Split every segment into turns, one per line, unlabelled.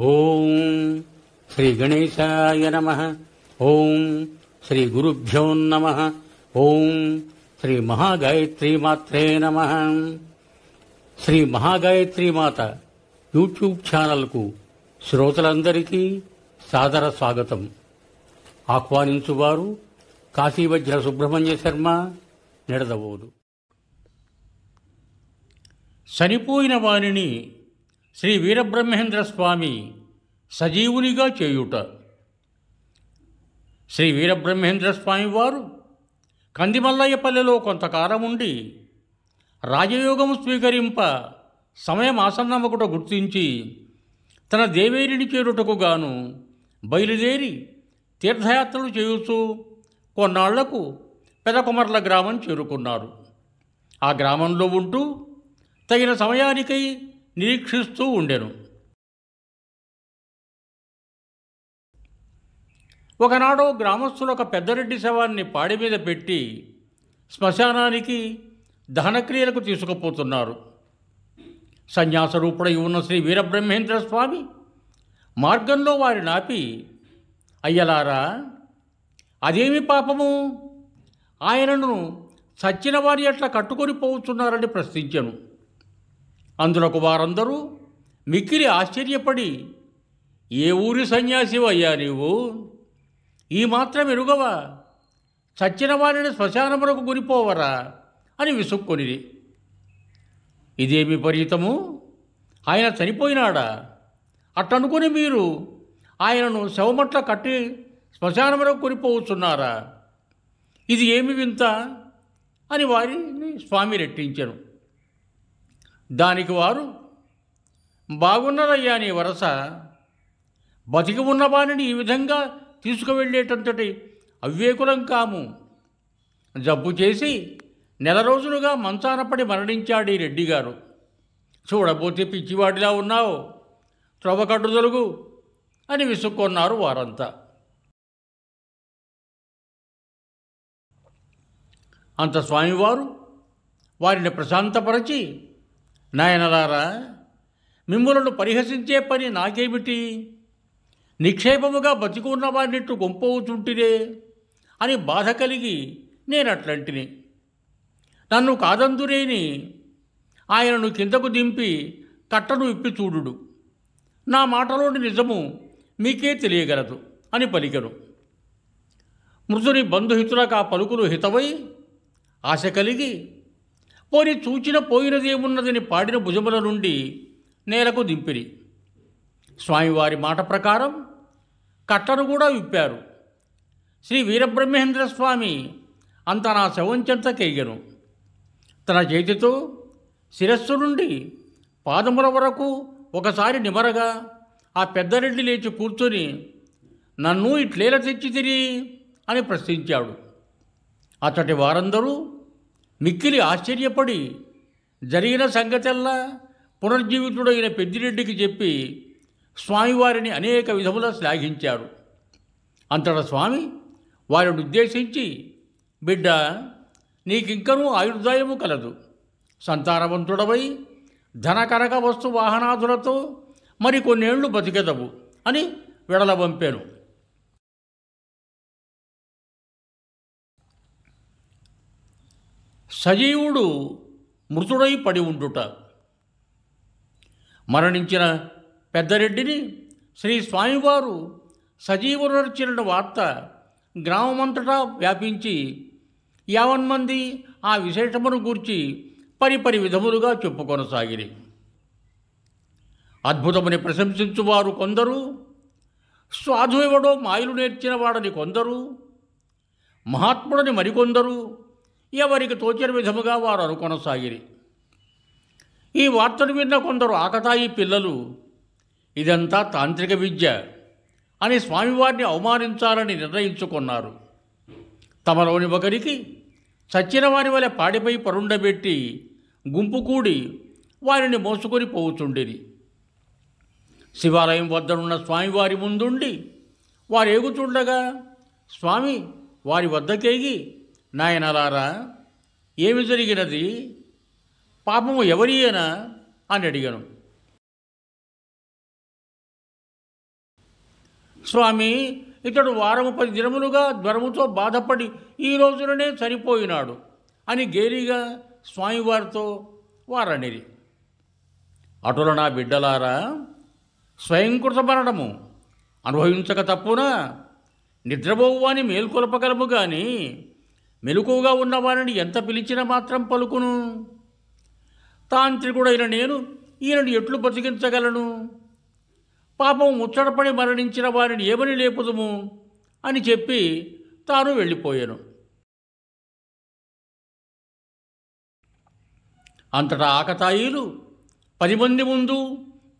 ఓం శ్రీ గణేశాయ నమః. ఓం శ్రీ గురుభ్యో నమః. ఓం శ్రీ మహాగాయత్రీ మాత్రే నమః. శ్రీ మహాగాయత్రీ మాత యూట్యూబ్ ఛానల్కు శ్రోతలందరికీ సాదర స్వాగతం. ఆహ్వానించువారు కాశీవజ్ర సుబ్రహ్మణ్య శర్మ, నిడదవోలు. చనిపోయిన వానిని శ్రీ వీరబ్రహ్మేంద్ర స్వామి సజీవునిగా చేయుట. శ్రీ వీరబ్రహ్మేంద్ర స్వామి వారు కందిమల్లయ్యపల్లెలో కొంతకాలం ఉండి రాజయోగము స్వీకరింప సమయం ఆసన్నమకుట గుర్తించి తన దేవేరిని చేరుటకు గాను బయలుదేరి తీర్థయాత్రలు చేయుచూ కొన్నాళ్లకు పెదకుమర్ల గ్రామం చేరుకున్నారు. ఆ గ్రామంలో ఉంటూ తగిన సమయానికై నిరీక్షిస్తూ ఉండెను. ఒకనాడో గ్రామస్తులు ఒక పెద్దరెడ్డి శవాన్ని పాడి మీద పెట్టి శ్మశానానికి దహనక్రియలకు తీసుకుపోతున్నారు. సన్యాసరూపుడై ఉన్న శ్రీ వీరబ్రహ్మేంద్ర స్వామి మార్గంలో వారి నాపి, అయ్యలారా, అదేమి పాపము, ఆయనను చచ్చిన వారి అట్లా కట్టుకొని పోతున్నారని ప్రశ్నించెను. అందులకు వారందరూ మిక్కిలి ఆశ్చర్యపడి, ఏ ఊరి సన్యాసివయ్యా నీవు, ఈ మాత్రం ఎరుగవా, చచ్చిన వారిని శ్మశానమునకు గురిపోవరా అని విసుక్కొనిది. ఇదేమి విపరీతము, ఆయన చనిపోయినాడా, అట్టనుకుని మీరు ఆయనను శవమట్ల కట్టి శ్మశానమునకు కొనిపోవచ్చున్నారా, ఇది ఏమి వింత అని వారిని స్వామి రెట్టించెను. దానికి వారు, బాగున్నదయ్యా నీ వరస, బతికి ఉన్నవానిని ఈ విధంగా తీసుకువెళ్ళేటంతటి అవివేకులం కాము. జబ్బు చేసి నెల రోజులుగా మంచానపడి మరణించాడు ఈ రెడ్డిగారు. చూడబోతే పిచ్చివాడిలా ఉన్నావు, త్రొవకట్టు తొలుగు అని విసుక్కొన్నారు వారంతా. అంత స్వామివారు వారిని ప్రశాంతపరచి, నాయనలారా, మిమ్ములను పరిహసించే పని నాకేమిటి, నిక్షేపముగా బతికున్న వారినిట్టు గొంపవుతుంటిరే అని బాధ కలిగి నేనట్లంటిని. నన్ను కాదందురేని ఆయనను కిందకు దింపి కట్టను ఇప్పి చూడుడు. నా మాటలోని నిజము మీకే తెలియగలదు అని పలికెను. మృతుని బంధుహితులకు ఆ పలుకులు హితవై ఆశ కలిగి, పోని చూచిన పోయినదేమున్నదని పాడిన భుజముల నుండి నేలకు దింపిరి. స్వామివారి మాట ప్రకారం కట్టను కూడా విప్పారు. శ్రీ వీరబ్రహ్మేంద్ర స్వామి అంత నా శవంచెంత కేగెను. తన చేతితో శిరస్సు నుండి పాదముల వరకు ఒకసారి నిమరగా ఆ పెద్దరెడ్డి లేచి కూర్చొని, నన్ను ఇట్లేల తెచ్చితిరి అని ప్రశ్నించాడు. అతటి వారందరూ మిక్కిలి ఆశ్చర్యపడి జరిగిన సంగతెల్లా పునర్జీవితుడైన పెద్దిరెడ్డికి చెప్పి స్వామివారిని అనేక విధములా శ్లాఘించాడు. అంతటా స్వామి వారిని ఉద్దేశించి, బిడ్డ, నీకింకనూ ఆయుర్దాయము కలదు, సంతానవంతుడవై ధన కనక వస్తు వాహనాదులతో మరి కొన్నేళ్లు బతికెదవు అని వెడలవంపాను. సజీవుడు మృతుడై పడి ఉండుట. మరణించిన పెద్దరెడ్డిని శ్రీ స్వామివారు సజీవునర్చిన వార్త గ్రామమంతటా వ్యాపించి యావన్మంది ఆ విశేషమును గూర్చి పరిపరి విధములుగా చెప్పుకొనసాగిరి. అద్భుతముని ప్రశంసించువారు కొందరు, సాధువెవడో మాయలు నేర్చిన వాడని కొందరు, మహాత్ముడని మరికొందరు, ఎవరికి తోచిన విధముగా వారు అనుకొనసాగిరి. ఈ వార్తను విన్న కొందరు ఆకతాయి పిల్లలు, ఇదంతా తాంత్రిక విద్య అని స్వామివారిని అవమానించాలని నిర్ణయించుకున్నారు. తమలోని ఒకరికి చచ్చిన వారి వలె పాడిపై పరుండబెట్టి గుంపు కూడి వారిని మోసుకొని పోవుచుండిరి. శివాలయం వద్దనున్న స్వామివారి ముందుండి వారు ఏగుచుండగా స్వామి వారి వద్దకేగి, నాయనలారా, ఏమి జరిగినది, పాపము ఎవరియనా అని అడిగాను. స్వామి, ఇతడు వారము 10 దినములుగా జ్వరముతో బాధపడి ఈ రోజుననే చనిపోయినాడు అని గేలిగా స్వామివారితో వారనిరి. అటుల నా బిడ్డలారా, స్వయంకృత మరణము అనుభవించక తప్పునా? నిద్రపోవాని మేల్కొల్పగలము గాని మెలకువగా ఉన్నవారిని ఎంత పిలిచినా మాత్రం పలుకును. తాంత్రికుడైన నేను ఈయనను ఎట్లు బతికించగలను? పాపం ముచ్చటపడి మరణించిన వారిని ఏమని లేపుదుము అని చెప్పి తాను వెళ్ళిపోయాను. అంతటా ఆకతాయిలు 10 మంది ముందు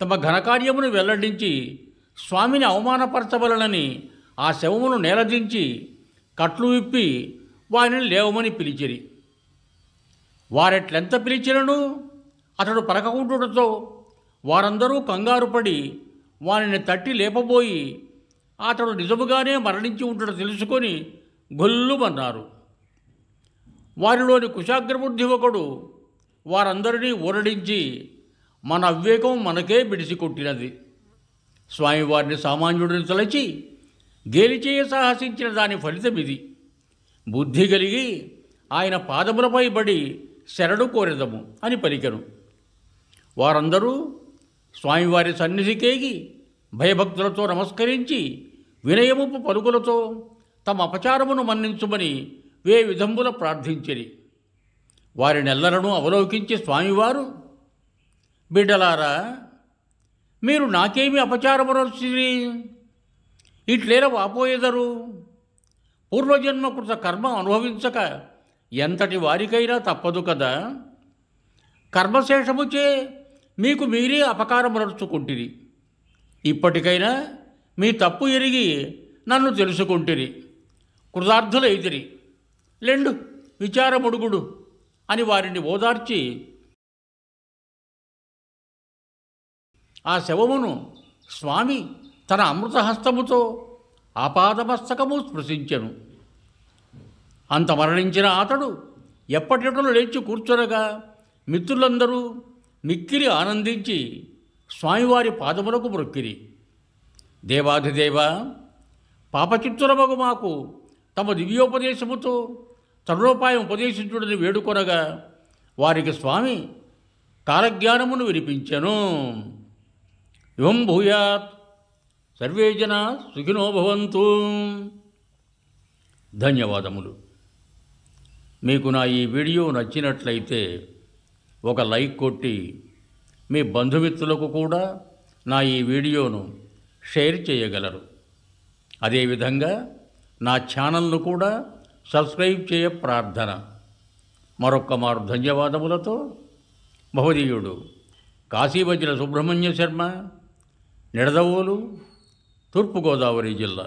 తమ ఘనకార్యమును వెల్లడించి స్వామిని అవమానపరచవలనని ఆ శవమును నేలదించి కట్లు విప్పి వారిని లేవమని పిలిచిరి. వారెట్లెంత పిలిచినను అతడు పలకకుండుటతో వారందరూ కంగారుపడి వారిని తట్టి లేపబోయి అతడు నిజముగానే మరణించి ఉంటుట తెలుసుకొని గొల్లుమన్నారు. వారిలోని కుశాగ్రబుద్ధి ఒకడు వారందరినీ ఊరడించి, మన అవివేకం మనకే బిడిసి కొట్టినది. స్వామివారిని సామాన్యుడిని తలచి గేలిచేయ సాహసించిన దాని ఫలితమిది. బుద్ధి కలిగి ఆయన పాదములపై బడి శరణు కోరెదము అని పలికెను. వారందరూ స్వామివారి సన్నిధికేగి భయభక్తులతో నమస్కరించి వినయముపు పలుకులతో తమ అపచారమును మన్నించుమని విధంబుల ప్రార్థించిరి. వారినెల్లరనూ అవలోకించి స్వామివారు, బిడ్డలారా, మీరు నాకేమి అపచారమునర్చిరి? ఇట్లేల వాపోయేదరు? పూర్వజన్మకృత కర్మ అనుభవించక ఎంతటి వారికైనా తప్పదు కదా. కర్మశేషముచే మీకు మీరే అపకారమునర్చుకుంటిరి. ఇప్పటికైనా మీ తప్పు ఎరిగి నన్ను తెలుసుకుంటిరి. కృతార్థులైతిరి. లెండు విచారముడుగుడు అని వారిని ఓదార్చి ఆ శవమును స్వామి తన అమృతహస్తముతో ఆపాదమస్తకము స్పృశించెను. అంత మరణించిన అతడు ఎప్పటిలో లేచి కూర్చొనగా మిత్రులందరూ మిక్కిలి ఆనందించి స్వామివారి పాదములకు మొక్కిరి. దేవాధిదేవ, పాపచిత్తులమగు మాకు తమ దివ్యోపదేశముతో తరుణోపాయం ఉపదేశించుడని వేడుకొనగా వారికి స్వామి కాలజ్ఞానమును వినిపించెను. యువం భూయాత్. సర్వే జనా సుఖినో భవంతు. ధన్యవాదములు. మీకు నా ఈ వీడియో నచ్చినట్లయితే ఒక లైక్ కొట్టి మీ బంధుమిత్రులకు కూడా నా ఈ వీడియోను షేర్ చేయగలరు. అదేవిధంగా నా ఛానల్ను కూడా సబ్స్క్రైబ్ చేయ ప్రార్థన. మరొక్క మారు ధన్యవాదములతో భవదీయుడు కాశీవజ్ర సుబ్రహ్మణ్య శర్మ, నిడదవోలు, తూర్పుగోదావరి జిల్లా.